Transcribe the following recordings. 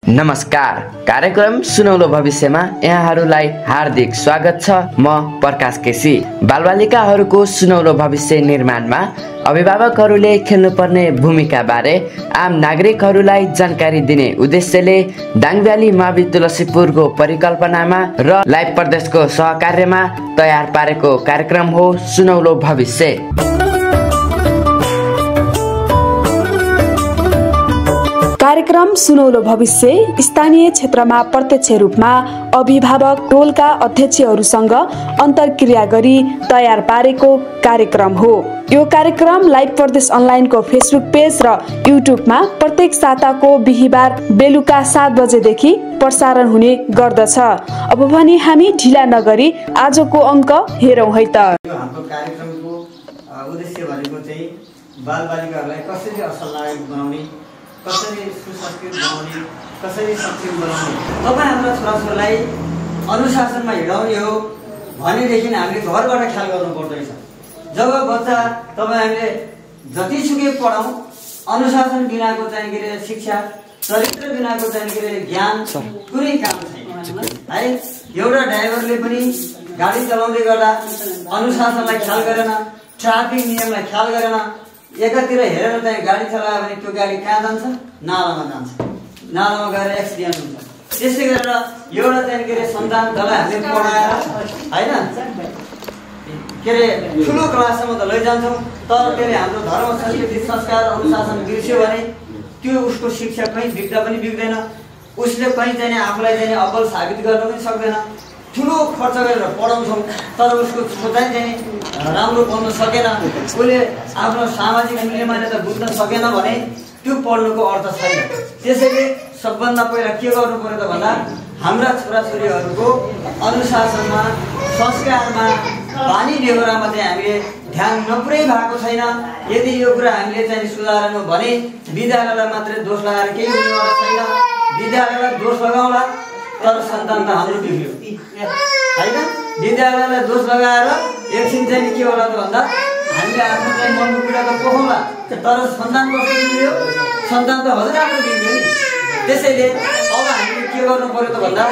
नमस्कार। कार्यक्रम सुनौलो भविष्यमा यहाँहरूलाई हार्दिक स्वागत छ। म प्रकाश केसी। बालबालिकाहरूको सुनौलो भविष्य निर्माणमा अभिभावकहरूले खेल्नुपर्ने भूमिका बारे आम नागरिकहरूलाई जानकारी दिने उद्देश्यले दाङभ्याली मावि तुलसीपुरको परिकल्पनामा र लाइभ प्रदेशको सहकार्यमा तयार पारेको कार्यक्रम हो सुनौलो भविष्य। कार्यक्रम सुनौलो भविष्य स्थानीय क्षेत्रमा प्रत्यक्ष रूपमा अभिभावक टोलका अध्यक्षहरूसँग अन्तर्क्रिया गरी तयार पारेको कार्यक्रम हो। यो कार्यक्रम लाइभ प्रदेश अनलाइनको फेसबुक पेज र युट्युबमा प्रत्येक साताको बिहीबार बेलुका 7 बजेदेखि प्रसारण हुने गर्दछ। अब भने हामी ढिला नगरी आजको अङ्क हेरौँ है त। हाम्रो कार्यक्रमको उद्देश्य भनेको चाहिँ बालबालिकाहरूलाई कसरी असल नागरिक बनाउने, कसरी सुसंस्कृत बनाउने, कसरी सक्षम बनाउने, तपाईँ हाम्रा छोराछोरीलाई अनुशासनमा हिँडाउने हो भनेदेखि हामीले घरबाट ख्याल गर्नु पर्दैछ। जब बच्चा तपाईँ हामीले जतिसुकै पढाउँ, अनुशासन बिनाको चाहिँ के अरे शिक्षा, चरित्र बिनाको चाहिँ के अरे ज्ञान कुनै काम छैन है। एउटा ड्राइभरले पनि गाडी चलाउँदै गर्दा अनुशासनलाई ख्याल गरेन, ट्राफिक नियमलाई ख्याल गरेन, एकातिर हेरेर चाहिँ गाडी चलायो भने त्यो गाडी कहाँ जान्छ? नालामा जान्छ। नालामा गएर एक्सिडेन्ट हुन्छ। त्यसै गरेर एउटा चाहिँ के अरे सन्तान जसलाई हामीले पढाएर होइन के अरे ठुलो क्लाससम्म त लैजान्छौँ, तर त्यसले हाम्रो धर्म, संस्कृति, संस्कार, अनुशासन बिर्स्यो भने त्यो उसको शिक्षा कहीँ बिग्दा पनि बिग्दैन, उसले कहीँ चाहिँ आफूलाई चाहिँ अब्बल साबित गर्न पनि सक्दैन। ठुलो खर्च गरेर पढाउँछौँ तर उसको सोचाइ चाहिँ राम्रो बन्न सकेन, उसले आफ्नो सामाजिक मूल्य मान्यता बुझ्न सकेन भने त्यो पढ्नुको अर्थ छैन। त्यसैले सबभन्दा पहिला के गर्नु पर्यो त भन्दा हाम्रा छोराछोरीहरूको अनुशासनमा, संस्कारमा, बानी बेहोरामा चाहिँ हामीले ध्यान नपुरै भएको छैन। यदि यो कुरा हामीले चाहिँ सुधार्नु भने विद्यालयलाई मात्रै दोष लगाएर केही हुनेवाला छैन। विद्यालयलाई दोष लगाउँला तर सन्तान त हाम्रो बिग्रियो होइन। विद्यालयलाई दोष लगाएर एकछिन चाहिँ के होला त भन्दा हामीले आफ्नो चाहिँ मनको पीडा त पोखौँला तर सन्तान कस्तो बिग्रियो? सन्तान त हजुर आफ्नो बिग्रियो नि। त्यसैले अब हामीले के गर्नु पर्यो त भन्दा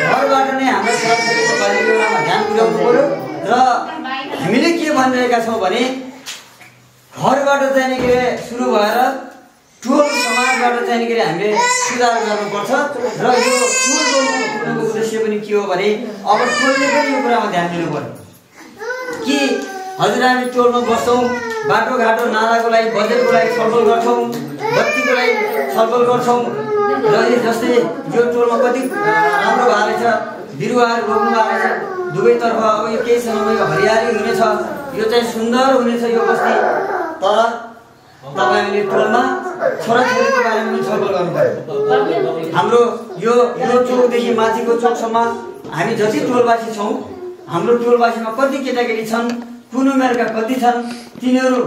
घरबाट नै हाम्रो छोराछोरीको बानी बेहोरामा ध्यान पुर्याउनु पर्यो र हामीले के भनिरहेका छौँ भने घरबाट चाहिँ के अरे सुरु भएर टोल समाजबाट चाहिँ के अरे हामीले सुधार गर्नुपर्छ र यो टोलको उद्देश्य पनि के हो भने अब टोलले पनि यो कुरामा ध्यान दिनु पर्यो कि हजुर हामी टोलमा बस्छौँ, बाटोघाटो नालाको लागि बजेटको लागि छलफल गर्छौँ, बत्तीको लागि छलफल गर्छौँ र जस्तै यो टोलमा कति राम्रो भएको रहेछ, बिरुवाहरू रोप्नु भएको रहेछ, दुवैतर्फ अब यो केही समयमा यो हरियाली हुनेछ, यो चाहिँ सुन्दर हुनेछ यो बस्ती। तर तपाईँले टोलमा छोराछोरीको बारेमा पनि छलफल गर्नु पर्यो। हाम्रो यो चोकदेखि माथिको चोकसम्म हामी जति टोलवासी छौँ, हाम्रो टोलवासीमा कति केटाकेटी छन्, कुन उमेरका कति छन्, तिनीहरू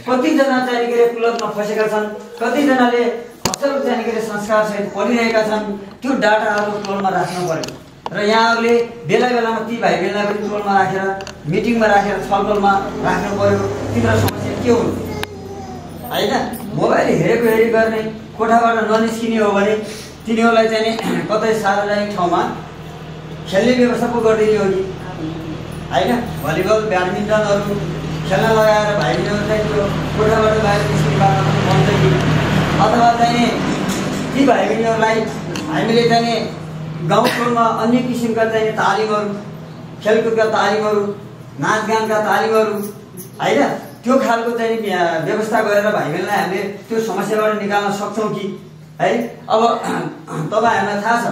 कतिजना चाहिँ के अरे क्लबमा फसेका छन्, कतिजनाले असल चाहिँ के अरे संस्कारसहित पढिरहेका छन्, त्यो डाटाहरू टोलमा राख्नु पर्यो र यहाँहरूले बेला बेलामा ती भाइ बहिनीलाई पनि टोलमा राखेर मिटिङमा राखेर छलफलमा राख्नु पर्यो। तिम्रो समस्या के हुनु होइन? मोबाइल हेरेको हेरी गर्ने, कोठाबाट ननिस्किने हो भने तिनीहरूलाई चाहिँ कतै सार्वजनिक ठाउँमा खेल्ने व्यवस्था पो गरिदिने हो कि होइन? भलिबल, ब्याडमिन्टनहरू खेल्न लगाएर भाइ बहिनीहरू चाहिँ त्यो कोठाबाट बाहिर निस्किने बाटो बन्छ कि अथवा चाहिँ ती भाइ बहिनीहरूलाई हामीले चाहिँ गाउँठाउँमा अन्य किसिमका चाहिँ तालिमहरू, खेलकुदका तालिमहरू, नाचगानका तालिमहरू होइन त्यो खालको चाहिँ व्यवस्था गरेर भाइ बहिनीलाई हामीले त्यो समस्याबाट निकाल्न सक्छौँ कि है? अब तपाईँहरूलाई थाहा छ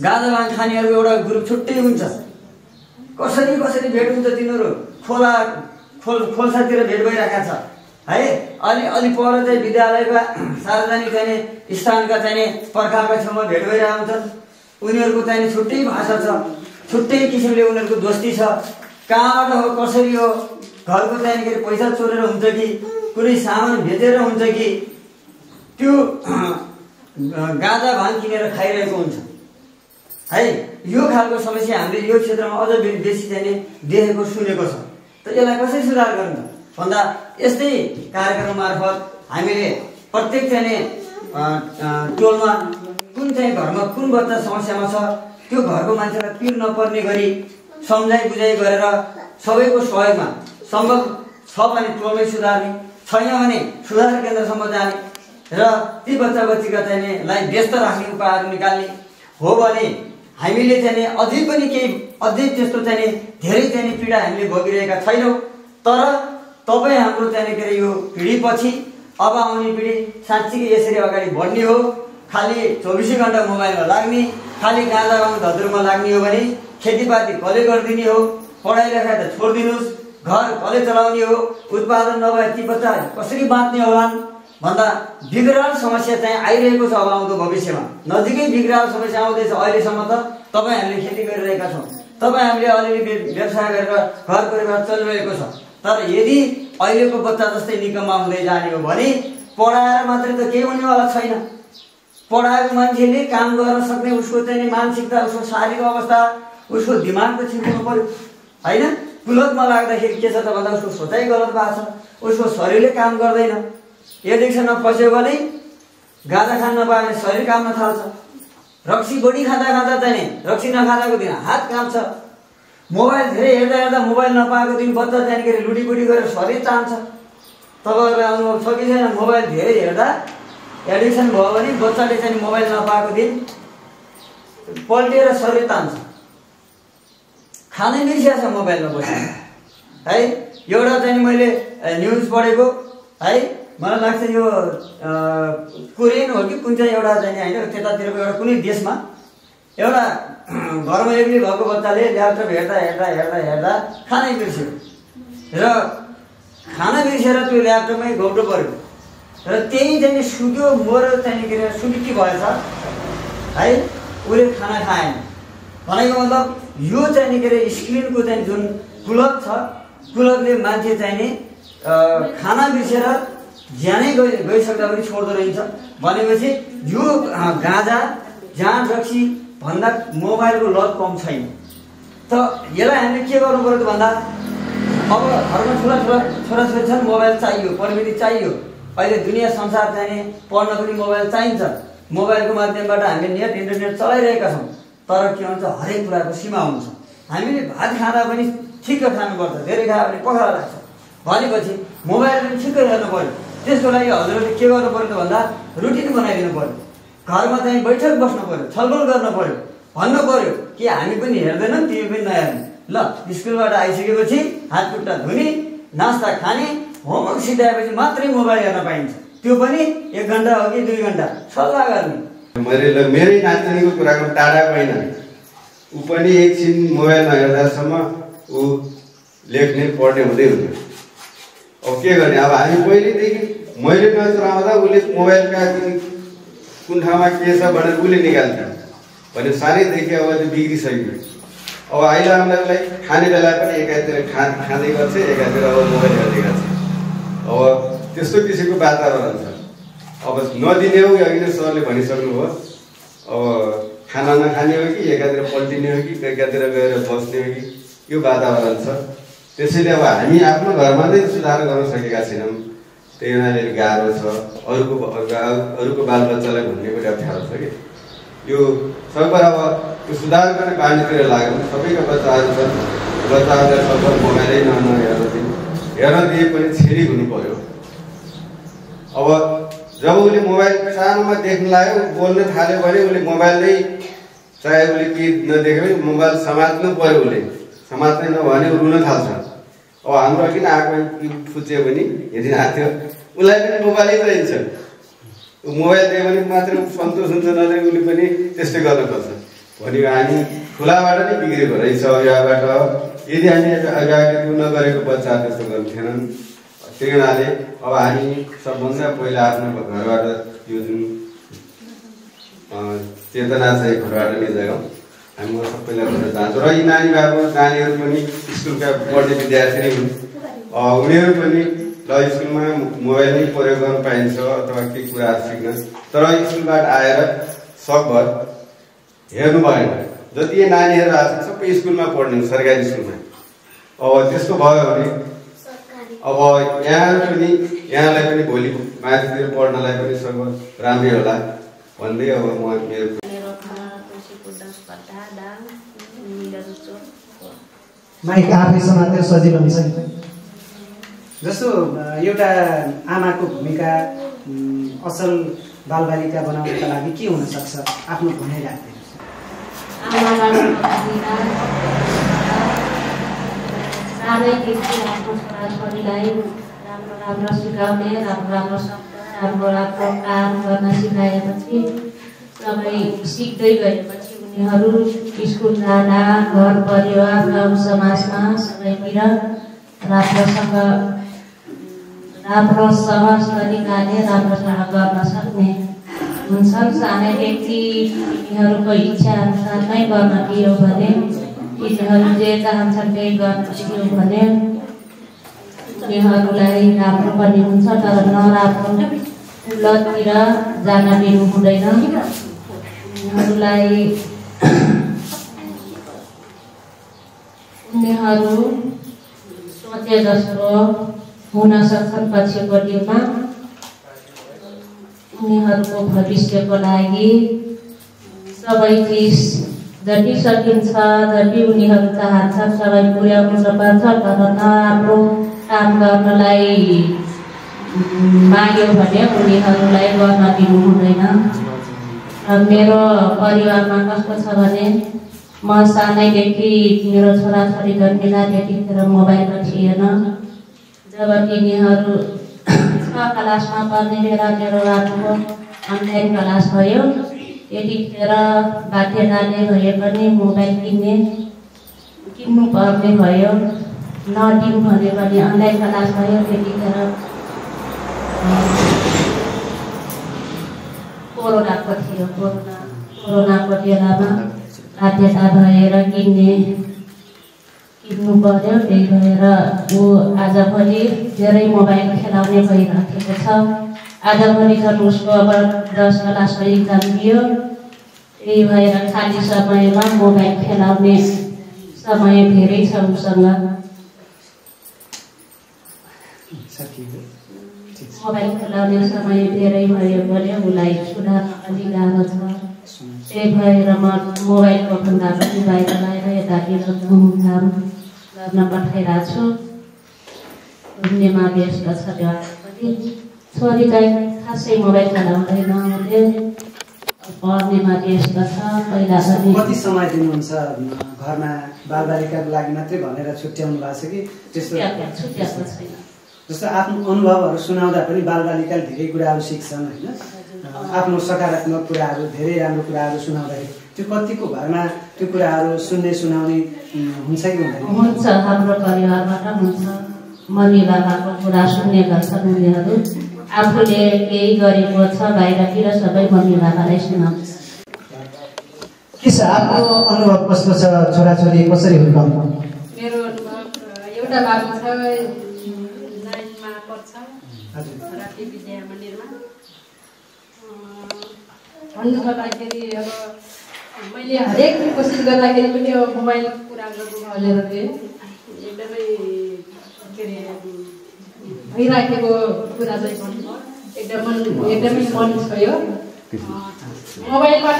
गाजा भाङ खानेहरूको एउटा ग्रुप छुट्टै हुन्छ। कसरी कसरी भेट हुन्छ तिनीहरू खोल्सातिर भेट भइरहेको छ है। अलि पर चाहिँ विद्यालयका सार्वजनिक चाहिँ स्थानका चाहिँ पर्खालका छेउमा भेट भइरहेका हुन्छन्। उनीहरूको चाहिँ छुट्टै भाषा छ, छुट्टै किसिमले उनीहरूको दोस्ती छ। कहाँबाट हो, कसरी हो, घरको चाहिँ के अरे पैसा चोरेर हुन्छ कि कुनै सामान बेचेर हुन्छ कि त्यो गाजा भाङ किनेर खाइरहेको हुन्छ है। यो खालको समस्या हामीले यो क्षेत्रमा अझ बेसी चाहिँ देखेको सुनेको छ। त यसलाई कसरी सुधार गर्नु भन्दा यस्तै कार्यक्रम मार्फत हामीले प्रत्येक चाहिँ टोलमा कुन चाहिँ घरमा कुन बच्चा समस्यामा छ त्यो घरको मान्छेलाई पिर नपर्ने गरी सम्झाइ बुझाइ गरेर सबैको सहयोगमा सम्भव छ भने टोलमै सुधार्ने, छैन भने सुधार केन्द्रसम्म जाने र ती बच्चा बच्चीका चाहिँ लाई व्यस्त राख्ने उपायहरू निकाल्ने हो भने हामीले चाहिँ अझै पनि केही अझै त्यस्तो चाहिँ धेरै चाहिँ पीडा हामीले भोगिरहेका छैनौँ। तर तपाईँ हाम्रो चाहिँ के अरे यो पिँढीपछि अब आउने पिँढी साँच्चीकै यसरी अगाडि बढ्ने हो, खालि 24 घण्टा मोबाइलमा लाग्ने, खालि गाँजा भाङ धतुरमा लाग्ने हो भने खेतीपाती कसले गरिदिने हो, पढाइ लेखाइ त छोडिदिनुहोस्, घर कसले चलाउने हो, उत्पादन नभए ती बच्चा कसरी बाँच्ने होलान् भन्दा बिग्राल समस्या चाहिँ आइरहेको छ। अब आउँदो भविष्यमा नजिकै बिग्राल समस्या आउँदैछ। अहिलेसम्म त तपाईँ हामीले खेती गरिरहेका छौँ, तपाईँ हामीले अलिअलि व्यवसाय गरेर घर परिवार चलिरहेको छ। तर यदि अहिलेको बच्चा जस्तै निकममा हुँदै जाने हो भने पढाएर मात्रै त केही हुनेवाला छैन। पढाएको मान्छेले काम गर्न सक्ने उसको चाहिँ मानसिकता, उसको शारीरिक अवस्था, उसको दिमाग त छिर्नु पर्यो होइन। कुलतमा लाग्दाखेरि के छ त भन्दा उसको सोचाइ गलत भएको छ, उसको शरीरले काम गर्दैन। एडिक्सनमा पस्यो भने गाँजा खान नपायो भने शरीर काम्न थाल्छ। रक्सी बढी खाँदा खाँदा चाहिँ रक्सी नखाँदाको दिन हात काम्छ। मोबाइल धेरै हेर्दा हेर्दा मोबाइल नपाएको दिन बच्चा जाने लुडीबुडी गरेर शरीर चाहन्छ। तपाईँहरूलाई अनुभव छ कि छैन? मोबाइल धेरै हेर्दा एडिक्सन भयो भने बच्चाले चाहिँ मोबाइल नपाएको दिन पल्टिएर शरीर तान्छ। खानै बिर्सिया छ मोबाइलमा बसेर है। एउटा चाहिँ मैले न्युज पढेको है, मलाई लाग्छ यो कोरियन हो कि कुन चाहिँ एउटा चाहिँ होइन त्यतातिरको एउटा कुनै देशमा एउटा घरमा एक्लै भएको बच्चाले ल्यापटप हेर्दा हेर्दा हेर्दा हेर्दा खानै बिर्स्यो र खाना बिर्सेर त्यो ल्यापटपमै घौटो पर्यो र त्यही चाहिँ सुक्यो मऱ्यो चाहिँ के अरे सुकी भएछ है। उसले खाना खाएन भनेको मतलब यो चाहिँ के अरे स्क्रिनको चाहिँ जुन कुलत छ, कुलतले मान्छे चाहिँ खाना बिर्सेर ज्यानै गइसक्दा पनि छोड्दो रहेछ। भनेपछि यो गाँजा जाँड रक्सी भन्दा मोबाइलको लत कम छैन। त यसलाई हामीले के गर्नु पर्यो त भन्दा अब घरमा ठुला ठुला छोराछोरी छन्, मोबाइल चाहियो, प्रविधि चाहियो। अहिले दुनियाँ संसार चाहिने पढ्न पनि मोबाइल चाहिन्छ। मोबाइलको माध्यमबाट हामीले नेट इन्टरनेट चलाइरहेका छौँ। तर के हुन्छ, हरेक कुराको सीमा हुन्छ। हामीले भात खाँदा पनि ठिक्क खानुपर्छ, धेरै खायो भने पखाला लाग्छ। भनेपछि मोबाइल पनि ठिक्क हेर्नु पर्यो। त्यसको लागि हजुरहरूले के गर्नु पर्यो त भन्दा रुटिन बनाइदिनु पर्यो। घरमा चाहिँ बैठक बस्नु पर्यो, छलफल गर्नु पर्यो, भन्नु पर्यो कि हामी पनि हेर्दैनौँ, तिमी पनि नहेर्ने। ल स्कुलबाट आइसकेपछि हात खुट्टा धुने, नास्ता खाने, होमवर्क सिद्धाएपछि मात्रै मोबाइल हेर्न पाइन्छ। त्यो पनि 1 घन्टा हो कि 2 घन्टा सल्लाह गर्ने। मैले मेरै नातिनीको कुराको टाढा होइन, ऊ पनि एकछिन मोबाइल नहेर्दासम्म ऊ लेख्ने पढ्ने हुँदै हुँदैन। अब के गर्ने? अब हामी पहिलेदेखि मैले नचलाउँदा उसले मोबाइलका कुन ठाउँमा के छ भनेर उसले निकाल्थ्यो भने सानैदेखि अब त्यो बिग्रिसक्यो। अब अहिले हामीलाई खाने बेला पनि एकातिर खाँदै गर्छ, एकातिर अब मोबाइल हेर्दै गर्छ। अब त्यस्तो किसिमको वातावरण छ। अब नदिने हो कि अघि नै सरले भनिसक्नुभयो, अब खाना नखाने हो कि एकातिर पल्टिने हो कि एकातिर गएर बस्ने हो कि यो वातावरण छ। त्यसैले अब हामी आफ्नो घरमा नै सुधार गर्न सकेका छैनौँ। त्यही हुनाले गाह्रो छ। अरूको बालबच्चालाई भन्ने पनि अप्ठ्यारो छ कि यो सबै अब यो सुधार गर्ने बानीतिर लाग्यो। सबैका बच्चाहरू छन्, बच्चाहरूलाई सबै मोबाइलै हेर्न दिए पनि छेरी हुनु पर्यो। अब जब उसले मोबाइल सानोमा देख्न लाग्यो, बोल्न थाल्यो भने उसले मोबाइल नै चाहे उसले के नदेखे पनि मोबाइल समात्नु पर्यो। उसले समात्नै नभने रुन थाल्छ। अब हाम्रो किन आँखमा फुच्यो भने यदि आएको उसलाई पनि मोबाइलै चाहिन्छ। मोबाइल दियो भने मात्र सन्तोष हुन्छ, नदिए उसले पनि त्यस्तै गर्न खोज्छ। भनेको हामी ठुलाबाट नै बिग्रेको रहेछ अभिभावकबाट। यदि हामी अभिभावकले नगरेको बच्चा त्यस्तो गर्थेनन्। त्यही हुनाले अब हामी सबभन्दा पहिला आफ्नो घरबाट यो जुन चेतना चाहिँ घरबाट नै जायौँ। हामी सबैलाई भन्न चाहन्छौँ। र यी नानीहरू पनि स्कुलका पढ्ने विद्यार्थी नै हुन्। उनीहरू पनि ल स्कुलमा मोबाइल नै प्रयोग गर्न पाइन्छ अथवा केही कुराहरू सिक्न, तर स्कुलबाट आएर सकभर हेर्नु भएन। जति नानीहरू आएको छ सबै स्कुलमा पढ्ने सरकारी स्कुलमा। अब त्यस्तो भयो भने अब यहाँलाई पनि भोलि माथितिर पढ्नलाई पनि सर्व राम्रै होला भन्दै अब म मेरो माइक आफै समातेर सजिलो हुन्छ नि। जस्तो एउटा आमाको भूमिका असल बालबालिका बनाउनका लागि के हुन सक्छ आफ्नो भनाइ राख्दिनुहोस्। सानैदेखि आफ्नो छोराछोरीलाई राम्रो राम्रो सिकाउने, राम्रो राम्रो शब्द, राम्रो राम्रो काम गर्न सिकाएपछि सबै सिक्दै गएपछि उनीहरू स्कुल जाँदा घर परिवार गाउँ समाजमा सबैतिर राम्रोसँग तरिकाले राम्रोसँग गर्न सक्ने हुन्छन्। सानैदेखि तिनीहरूको इच्छा अनुसार नै गर्न दियो भने, तिनीहरू जे चाहन्छन् त्यही गर्न दियो भने उनीहरूलाई राम्रो पनि हुन्छ। तर नराम्रो लततिर जान दिनु हुँदैन। उनीहरू सोचे जस्तो हुन सक्छन्। पछिको दिनमा उनीहरूको भविष्यको लागि सबै चिज जति सकिन्छ, जति उनीहरू चाहन्छन् सबै पुर्याउनु पर्छ। तर नराम्रो काम गर्नलाई माग्यो भने उनीहरूलाई गर्न दिनु हुँदैन। मेरो परिवारमा कस्तो छ भने म सानैदेखि मेरो छोराछोरी जन्मिँदा त्यतिखेर मोबाइल थिएन। जब तिनीहरू 6 क्लासमा पढ्ने बेला मेरो बाबुको अनलाइन क्लास भयो। त्यतिखेर बाध्यताले भए पनि मोबाइल किन्नु पर्ने भयो। नदिउँ भने पनि अनलाइन क्लास भयो। त्यतिखेर कोरोनाको थियो। कोरोनाको बेलामा बाध्यता भएर किन्नु पर्यो। त्यही भएर ऊ आजभोलि धेरै मोबाइल खेलाउने भइराखेको छ। आजभोलि झन् उसको अब 10 क्लासको इक्जाम दियो। त्यही भएर खाली समयमा मोबाइल खेलाउने समय धेरै छ उसँग। मोबाइल खेलाउने समय धेरै भयो भने उसलाई सुधार्न अलि गाह्रो छ। त्यही भएर म मोबाइलको भन्दा पनि बाहिर लगाएर यतातिर घुमघाम गर्न पठाइरहेको छु। घुम्नेमा व्यस्त छ। पनि छोरी चाहिँ खासै मोबाइल चलाउँदैन। उसले पढ्नेमा व्यस्त छ। पहिला पनि कति समय दिनुहुन्छ घरमा बालबालिकाको लागि मात्रै भनेर छुट्याउनु भएको छ कि त्यस्तो? छुट्याएको छैन। जस्तो आफ्नो अनुभवहरू सुनाउँदा पनि बालबालिकाले धेरै कुराहरू सिक्छन् होइन। आफ्नो सकारात्मक कुराहरू, धेरै राम्रो कुराहरू सुनाउँदाखेरि त्यो कतिको घरमा त्यो कुराहरू सुनाउने हुन्छ कि हुँदैन? हुन्छ। हाम्रो परिवारबाट हुन्छ। मम्मी बाबाको कुरा सुन्ने गर्छन् उनीहरू। आफूले केही गरेको छ बाहिरतिर सबै मम्मी बाबालाई सुनाउँछ। के छ आफ्नो अनुभव कस्तो छ? छोराछोरी कसरी हुर्काउनु? मेरो एउटा बाबु छ, 9मा पढ्छ, राति विद्या मन्दिरमा। भन्नु पर्दाखेरि अब मैले हरेक कोसिस गर्दाखेरि पनि अब मोबाइलको कुरा गर्नु भनेर चाहिँ एकदमै के अरे भइराखेको कुरा चाहिँ भन्नु एकदमै मन छोयो। मोबाइलबाट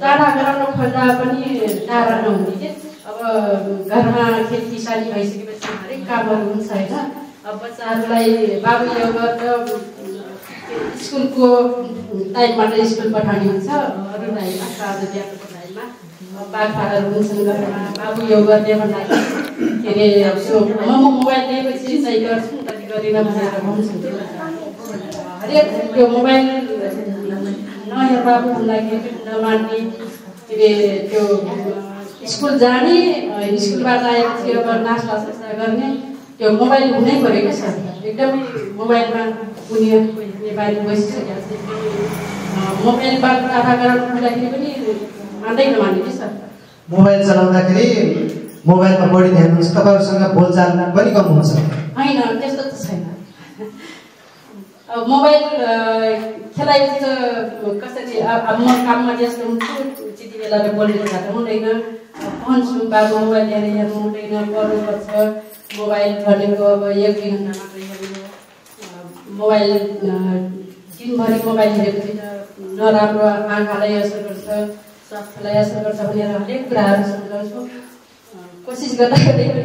टाढा गराउन खोज्दा पनि टाढा नहुने के। अब घरमा खेतीसाली भइसकेपछि हरेक कामहरू हुन्छ होइन। अब बच्चाहरूलाई बाबु स्कुलको टाइमबाट स्कुल पठाउने हुन्छ। अरूलाई आजको टाइममा बाख्राहरू हुन्छन् घरमा। बाबु यो गर्ने भन्दाखेरि के अरे म मोबाइल लिएपछि चाहिँ गर्छु कति गरिनँ भनेर भन्छु। हरेक त्यो मोबाइल नहेर बाबु भन्दाखेरि नमान्ने, के अरे त्यो स्कुल जाने, स्कुलबाट आएपछि अब नास्ता गर्ने, त्यो मोबाइल हुनै पऱ्यो क्या सर। एकदमै मोबाइलमा उनीहरू बाहिर बसिसकेको छ। मोबाइलबाट टाढा गराउनु खोज्दाखेरि पनि मान्दै नमान्ने कि सर। मोबाइल चलाउँदाखेरि मोबाइलमा बढी ध्यान हुन्छ। तपाईँहरूसँग बोलचाल पनि कम हुन्छ? होइन, त्यस्तो त छैन। मोबाइल खेलाएपछि त कसरी अब म काममा व्यस्त हुन्छु। त्यति बेला बोल्ने जाँदा हुँदैन। भन्छु बाबु मोबाइल लिएर हेर्नु हुँदैन, पढ्नुपर्छ। मोबाइल भनेको अब 1-2 घन्टा मात्रै हेर्नु, मोबाइल दिनभरि मोबाइल हेरेपछि त नराम्रो आँखालाई असर गर्छ, स्वास्थ्यलाई असर गर्छ भनेर हरेक कुराहरू सम्झाउँछु। कोसिस गर्दा पनि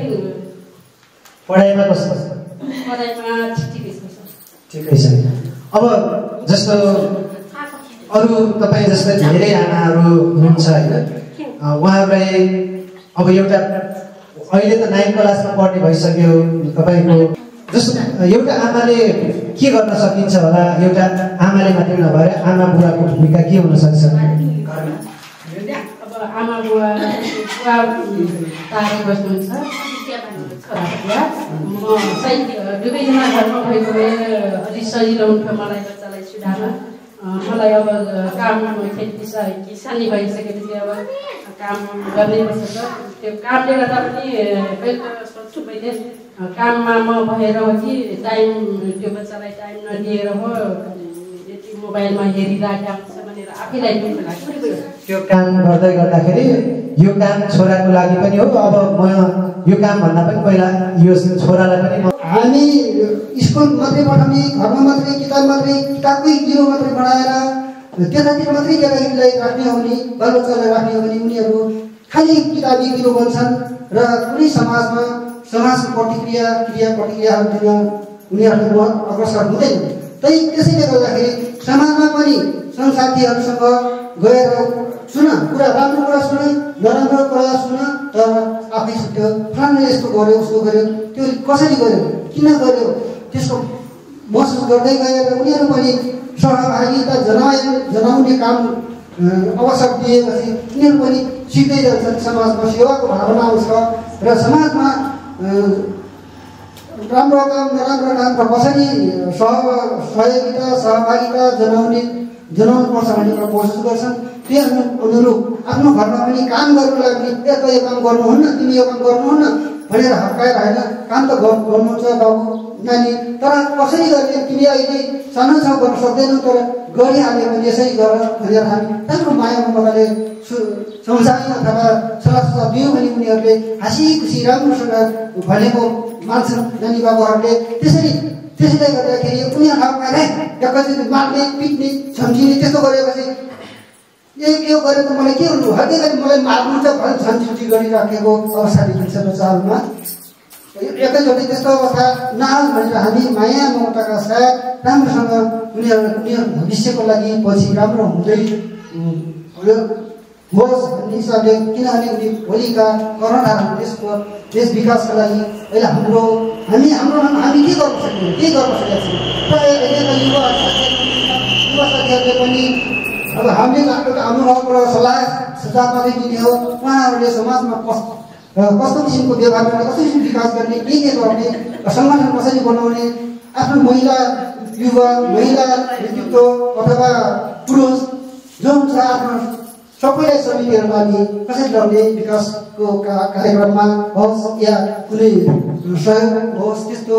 पढाइमा कस्तो छ? पढाइमा ठिकै छ। ठिकै छ। अब जस्तो अरू तपाईँ जस्तै धेरै आमाहरू हुनुहुन्छ होइन, उहाँहरूलाई अब एउटा अहिले त 9 क्लासमा पढ्ने भइसक्यो तपाईँको, जस्तो एउटा आमाले के गर्न सकिन्छ होला? एउटा आमाले मात्रै नभएर आमा बुवाको भूमिका के हुन सक्छ? अब आमा बुवा तारै बस्नुहुन्छ, छोरा म सायद दुवैजना घरमा भएको भए अलिक सजिलो हुन्थ्यो मलाई बच्चालाई सुधार्न। मलाई अब काम किसानी भइसकेपछि अब काम गर्नै पर्छ। त्यो कामले गर्दा पनि कहिले सोध्छु मैले काममा म भएर हो कि टाइम त्यो बच्चालाई टाइम नदिएर हो यति मोबाइलमा हेरिरहेको हुन्छ भनेर आफैलाई दुःख लाग्छ। त्यो काम गर्दै गर्दाखेरि यो काम छोराको लागि पनि हो, अब म यो काम भन्दा पनि पहिला यो छोरालाई पनि हामी स्कुल मात्रै पठाउने, घरमा मात्रै किताब मात्रै किताबकै जिरो मात्रै पढाएर त्यतातिर मात्रै केटाकेटीलाई राख्ने हो भने, बालबच्चालाई राख्ने हो भने उनीहरू खालि किताबी किलो बन्छन् र कुनै समाजको प्रतिक्रियाहरू दिन उनीहरू अग्रसर हुँदैन। त्यसैले गर्दाखेरि समाजमा पनि सङ्गसाथीहरूसँग गएर सुन, कुरा राम्रो कुरा सुन, नराम्रो कुरा सुन, तर आफै सुत्यो, फलानु यस्तो गर्यो उसको गर्यो, त्यो कसरी गर्यो, किन गर्यो, त्यसको महसुस गर्दै गएर उनीहरू पनि सहभागिता जनाउने काम अवसर दिएपछि उनीहरू पनि सिक्दै जान्छन्। समाजमा सेवाको भावना आउँछ र समाजमा राम्रो काम नराम्रो काम र कसरी सहभागिता जनाउनुपर्छ भन्ने कुरा कोसिस गर्छन्। त्यो अनुरूप आफ्नो घरमा पनि काम गर्नुलाई पनि यो काम गर्नुहुन्न, तिमी यो काम गर्नुहुन्न भनेर हप्काएर होइन, काम त गर्नुहुन्छ बाबु नानी, तर कसरी गर्ने, तिमी अहिले सानो छाउ गर्न सक्दैनौ, तर गरिहाल्यो भने यसै गर भनेर हामी राम्रो माया ममताले सम्झायौँ अथवा सल्लाह दियौँ भने उनीहरूले हाँसी खुसी राम्रोसँग भनेको मान्छन् नानी बाबुहरूले। त्यसैले गर्दाखेरि उनीहरूलाई एकैचोटि मार्ने, पिट्ने, झम्झिने त्यस्तो गरेपछि यो गरेर त मलाई के हुनु, हल्दै गरी मलाई मार्नुहुन्छ भने झन्झुटी गरिराखेको अवस्था देखिन्छ बच्चाहरूमा। एकैचोटि त्यस्तो अवस्था नआओस् भनेर हामी माया ममताका साथ राम्रोसँग उनीहरू भविष्यको लागि पछि राम्रो हुँदै होस् भन्ने हिसाबले, किनभने उनी भोलिका करोडाहरू देश विकासका लागि अहिले हामी के गर्न सक्यौँ, के गर्न सकेका छौँ। प्रायः अहिलेका युवा साथीहरूले पनि अब हामीले हाम्रो सल्लाह सुझाव मात्रै दिने हो, उहाँहरूले समाजमा कस्तो किसिमको व्यवहार गर्ने, कस्तो किसिमको विकास गर्ने, के गर्ने, सङ्गठन कसरी बनाउने, आफ्नो महिला नेतृत्व अथवा पुरुष जो हुन्छ आफ्नो सबैलाई समितिहरू लाने, कसरी लड्ने, विकासको कार्यक्रममा होस् या कुनै सहयोग होस्, त्यस्तो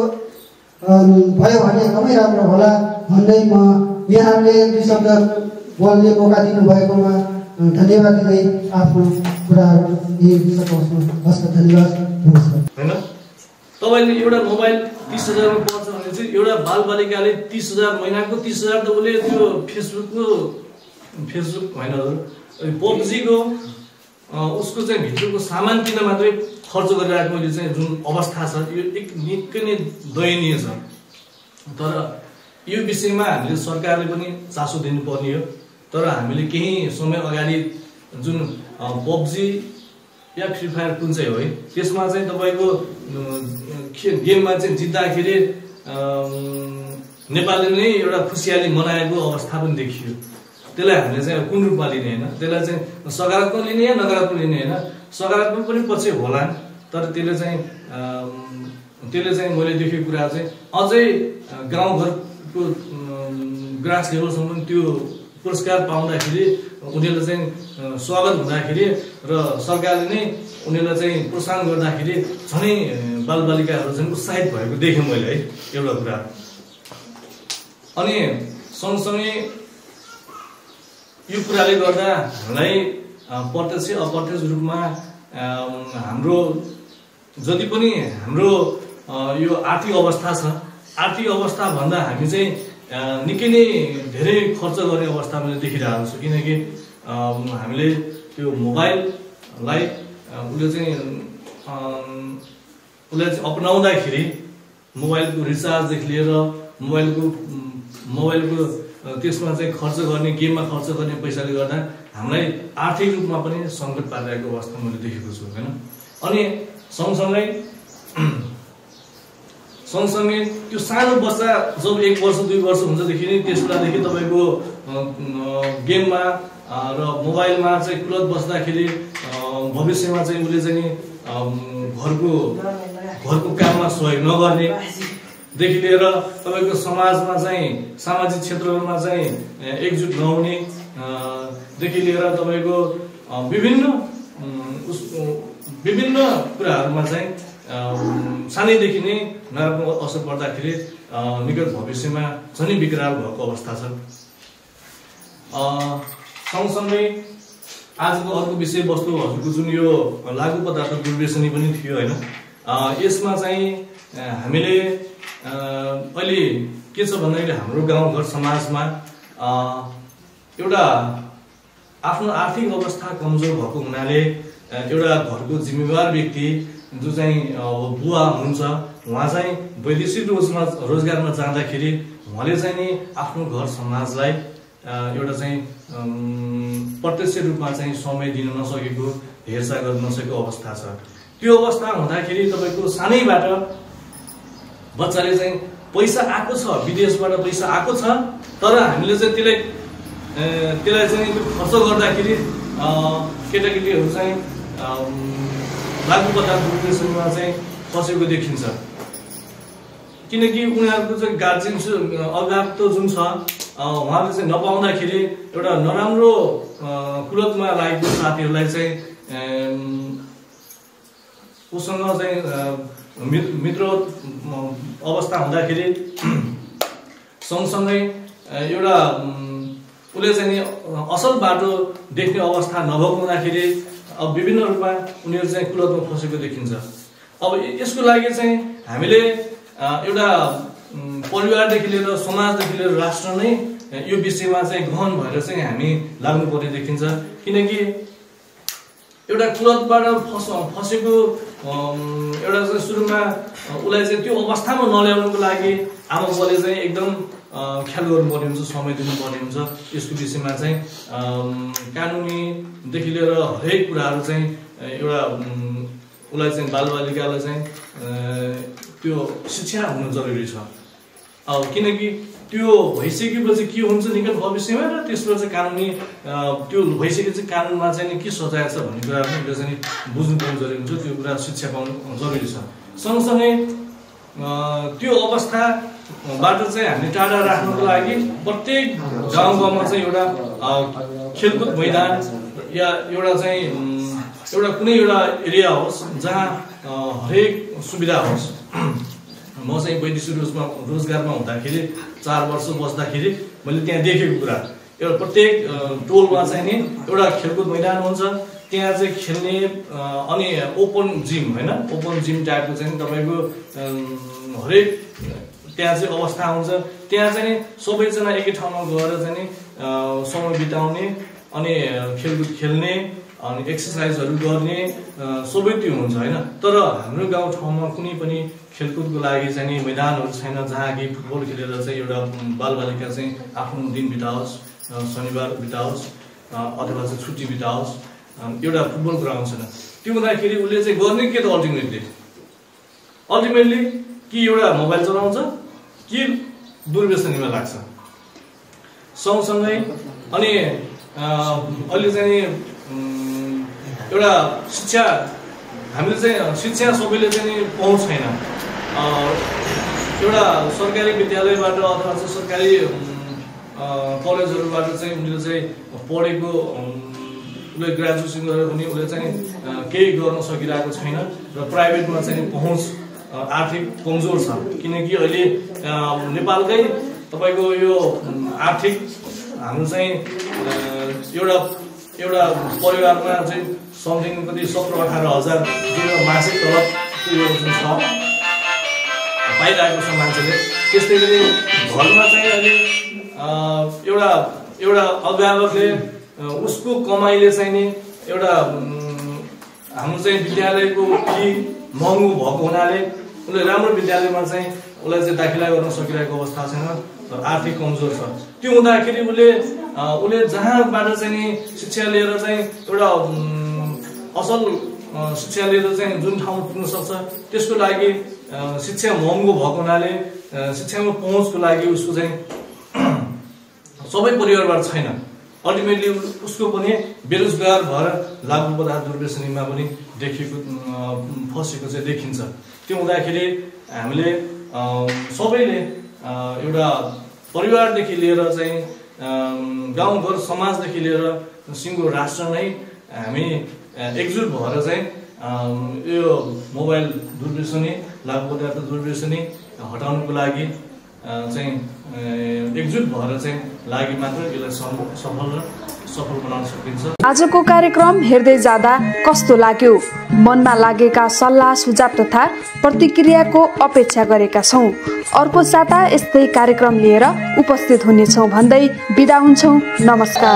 भयो भने एकदमै राम्रो होला भन्दै म यहाँले 2 शब्द बोल्ने मौका दिनुभएकोमा धन्यवाद दिँदै आफ्नो कुराहरू हस्त धन्यवाद। होइन तपाईँले एउटा मोबाइल 30,000 मा पर्छ भने चाहिँ एउटा बालबालिकाले 30,000 महिनाको 30,000 त उसले त्यो फेसबुक होइन पब्जीको उसको चाहिँ भित्रको सामान किन मात्रै खर्च गरिरहेको अहिले चाहिँ जुन अवस्था छ यो निकै नै दयनीय छ। तर यो विषयमा हामीले सरकारले पनि चासो दिनुपर्ने हो। तर हामीले केही समय अगाडि जुन पब्जी या फ्री फायर कुन चाहिँ हो है, त्यसमा चाहिँ तपाईँको गेममा चाहिँ जित्दाखेरि नेपालले नै एउटा खुसियाली मनाएको अवस्था पनि देखियो। त्यसलाई हामीले चाहिँ कुन रूपमा लिने होइन, त्यसलाई चाहिँ सकारात्मक लिने या नकारात्मक लिने होइन, सकारात्मक पनि पछि होला, तर त्यसले चाहिँ मैले देखेको कुरा चाहिँ अझै गाउँघरको ग्रास लेभलसम्म त्यो पुरस्कार पाउँदाखेरि उनीहरूले चाहिँ स्वागत हुँदाखेरि र सरकारले नै उनीहरूलाई चाहिँ प्रोत्साहन गर्दाखेरि झनै बालबालिकाहरू चाहिँ उत्साहित भएको देखेँ मैले है एउटा कुरा। अनि सँगसँगै यो कुराले गर्दा हामीलाई प्रत्यक्ष अप्रत्यक्ष रूपमा हाम्रो जति पनि हाम्रो यो आर्थिक अवस्था छ। आर्थिक अवस्था भन्दा हामी चाहिँ निकै नै धेरै खर्च गर्ने अवस्था मैले देखिरहेको छु, किनकि हामीले त्यो मोबाइललाई उसले चाहिँ अपनाउँदाखेरि मोबाइलको रिचार्जदेखि लिएर मोबाइलको त्यसमा चाहिँ खर्च गर्ने, गेममा खर्च गर्ने पैसाले गर्दा हामीलाई आर्थिक रूपमा पनि सङ्कट पारिरहेको अवस्था मैले देखेको छु होइन। अनि सँगसँगै त्यो सानो बच्चा जब 1 वर्ष 2 वर्ष हुन्छदेखि नै त्यस बेलादेखि तपाईँको गेममा र मोबाइलमा चाहिँ कुलत बस्दाखेरि भविष्यमा चाहिँ उसले चाहिँ घरको काममा सहयोग नगर्नेदेखि लिएर तपाईँको समाजमा चाहिँ सामाजिक क्षेत्रहरूमा चाहिँ एकजुट नहुने देखि लिएर तपाईँको विभिन्न कुराहरूमा चाहिँ सानैदेखि नै नराम्रो असर पर्दाखेरि निकट भविष्यमा झनै विकराल भएको अवस्था छ। सँगसँगै आजको अर्को विषयवस्तु हजुरको जुन यो लागु पदार्थ दुर्व्यसनी पनि थियो होइन। यसमा चाहिँ हामीले अहिले के छ भन्दाखेरि हाम्रो गाउँघर समाजमा एउटा आफ्नो आर्थिक अवस्था कमजोर भएको हुनाले एउटा घरको जिम्मेवार व्यक्ति जो चाहिँ बुवा हुनुहुन्छ उहाँ चाहिँ वैदेशिक रोजगारमा जाँदाखेरि उहाँले चाहिँ नि आफ्नो घर समाजलाई एउटा चाहिँ प्रत्यक्ष रूपमा चाहिँ समय दिन नसकेको, हेरचाह गर्न नसकेको अवस्था छ। त्यो अवस्था हुँदाखेरि तपाईँको सानैबाट बच्चाले चाहिँ पैसा आएको छ, विदेशबाट पैसा आएको छ, तर हामीले चाहिँ त्यसलाई चाहिँ खर्च गर्दाखेरि केटाकेटीहरू चाहिँ लागु पदार्थ दुर्व्यसनमा चाहिँ फसेको देखिन्छ। किनकि उनीहरूको चाहिँ गार्जियन अभिभावक जुन छ उहाँले चाहिँ नपाउँदाखेरि एउटा नराम्रो कुलतमा लागेको साथीहरूलाई चाहिँ उसँग चाहिँ मित्र अवस्था हुँदाखेरि सँगसँगै एउटा उसले चाहिँ असल बाटो देख्ने अवस्था नभएको हुँदाखेरि अब विभिन्न रूपमा उनीहरू चाहिँ कुलतमा फसेको देखिन्छ। अब यसको लागि चाहिँ हामीले एउटा परिवारदेखि लिएर समाजदेखि लिएर राष्ट्र नै यो विषयमा चाहिँ गहन भएर चाहिँ हामी लाग्नुपर्ने देखिन्छ। किनकि एउटा कुलतबाट फसेको एउटा चाहिँ सुरुमा उसलाई चाहिँ त्यो अवस्थामा नल्याउनुको लागि आमाबाले चाहिँ एकदम ख्याल गर्नुपर्ने हुन्छ, समय दिनुपर्ने हुन्छ। यसको विषयमा चाहिँ कानुनीदेखि लिएर हरेक कुराहरू चाहिँ एउटा उसलाई चाहिँ बालबालिकालाई चाहिँ त्यो शिक्षा हुनु जरुरी छ। अब किनकि त्यो भइसकेपछि के हुन्छ निकट भविष्यमा र त्यसबाट चाहिँ कानुनी त्यो भइसकेपछि कानुनमा चाहिँ के सजाय छ भन्ने कुरा पनि चाहिँ बुझ्नु पर्ने जरुरी हुन्छ। त्यो कुरा शिक्षा पाउनु जरुरी छ। सँगसँगै त्यो अवस्थाबाट चाहिँ हामीले टाढा राख्नको लागि प्रत्येक गाउँमा चाहिँ एउटा खेलकुद मैदान या एउटा चाहिँ एउटा कुनै एउटा एरिया होस् जहाँ हरेक सुविधा होस्। म चाहिँ वैदेशिक रोजगारमा हुँदाखेरि 4 वर्ष बस्दाखेरि मैले त्यहाँ देखेको कुरा एउटा प्रत्येक टोलमा चाहिँ नि एउटा खेलकुद मैदान हुन्छ। त्यहाँ चाहिँ खेल्ने अनि ओपन जिम होइन, ओपन जिम टाइपको चाहिँ तपाईँको हरेक त्यहाँ चाहिँ अवस्था हुन्छ। त्यहाँ चाहिँ सबैजना एकै ठाउँमा गएर चाहिँ समय बिताउने अनि खेलकुद खेल्ने अनि एक्सर्साइजहरू गर्ने सबै त्यो हुन्छ होइन। तर हाम्रो गाउँठाउँमा कुनै पनि खेलकुदको लागि चाहिँ मैदानहरू छैन जहाँ कि फुटबल खेलेर चाहिँ एउटा बालबालिका चाहिँ आफ्नो दिन बिताओस्, शनिबार बिताओस् अथवा चाहिँ छुट्टी बिताओस्। एउटा फुटबल ग्राउन्ड छैन। त्यो हुँदाखेरि उसले चाहिँ गर्ने के त अल्टिमेटली कि एउटा मोबाइल चलाउँछ कि दुर्व्यसनीमा लाग्छ। सँगसँगै अनि अहिले चाहिँ एउटा शिक्षा हामीले चाहिँ शिक्षा सबैले चाहिँ पहुँच छैन। एउटा सरकारी विद्यालयबाट अथवा चाहिँ सरकारी कलेजहरूबाट चाहिँ उनीहरूले चाहिँ पढेको उसले ग्रेजुएसन गरेर पनि उसले चाहिँ केही गर्न सकिरहेको छैन र प्राइभेटमा चाहिँ पहुँच आर्थिक कमजोर छ। किनकि अहिले नेपालकै तपाईँको यो आर्थिक हाम्रो चाहिँ एउटा परिवारमा चाहिँ समथिङ कति 17-18 हजार जो मासिक तलब छ पाइरहेको छ मान्छेले। त्यस्तै गरी घरमा चाहिँ अहिले एउटा अभिभावकले उसको कमाइले चाहिँ नि एउटा हाम्रो चाहिँ विद्यालयको फी महँगो भएको हुनाले उसले राम्रो विद्यालयमा चाहिँ उसलाई चाहिँ दाखिला गर्न सकिरहेको अवस्था छैन, आर्थिक कमजोर छ। त्यो हुँदाखेरि उसले जहाँबाट चाहिँ नि शिक्षा लिएर चाहिँ एउटा असल शिक्षा लिएर चाहिँ जुन ठाउँमा पुग्न सक्छ त्यसको लागि शिक्षा महँगो भएको हुनाले शिक्षामा पहुँचको लागि उसको चाहिँ सबै परिवारबाट छैन। अल्टिमेटली उसको पनि बेरोजगार भएर लागु पदार्थ दुर्व्यसनीमा पनि फसेको चाहिँ देखिन्छ। त्यो हुँदाखेरि हामीले सबैले एउटा परिवारदेखि लिएर चाहिँ गाउँघर समाजदेखि लिएर सिङ्गो राष्ट्र नै हामी एकजुट भएर चाहिँ यो मोबाइल दुर्व्यसनी लागु पदार्थ दुर्व्यसनी हटाउनुको लागि चाहिँ एकजुट भएर चाहिँ लागि मात्र यसलाई सफल बनाउन सकिन्छ। आजको कार्यक्रम हेर्दै जाँदा कस्तो लाग्यो? मनमा लागेका सल्लाह सुझाव तथा प्रतिक्रियाको अपेक्षा गरेका छौँ। अर्को साता यस्तै कार्यक्रम लिएर उपस्थित हुनेछौँ भन्दै बिदा हुन्छौँ। नमस्कार।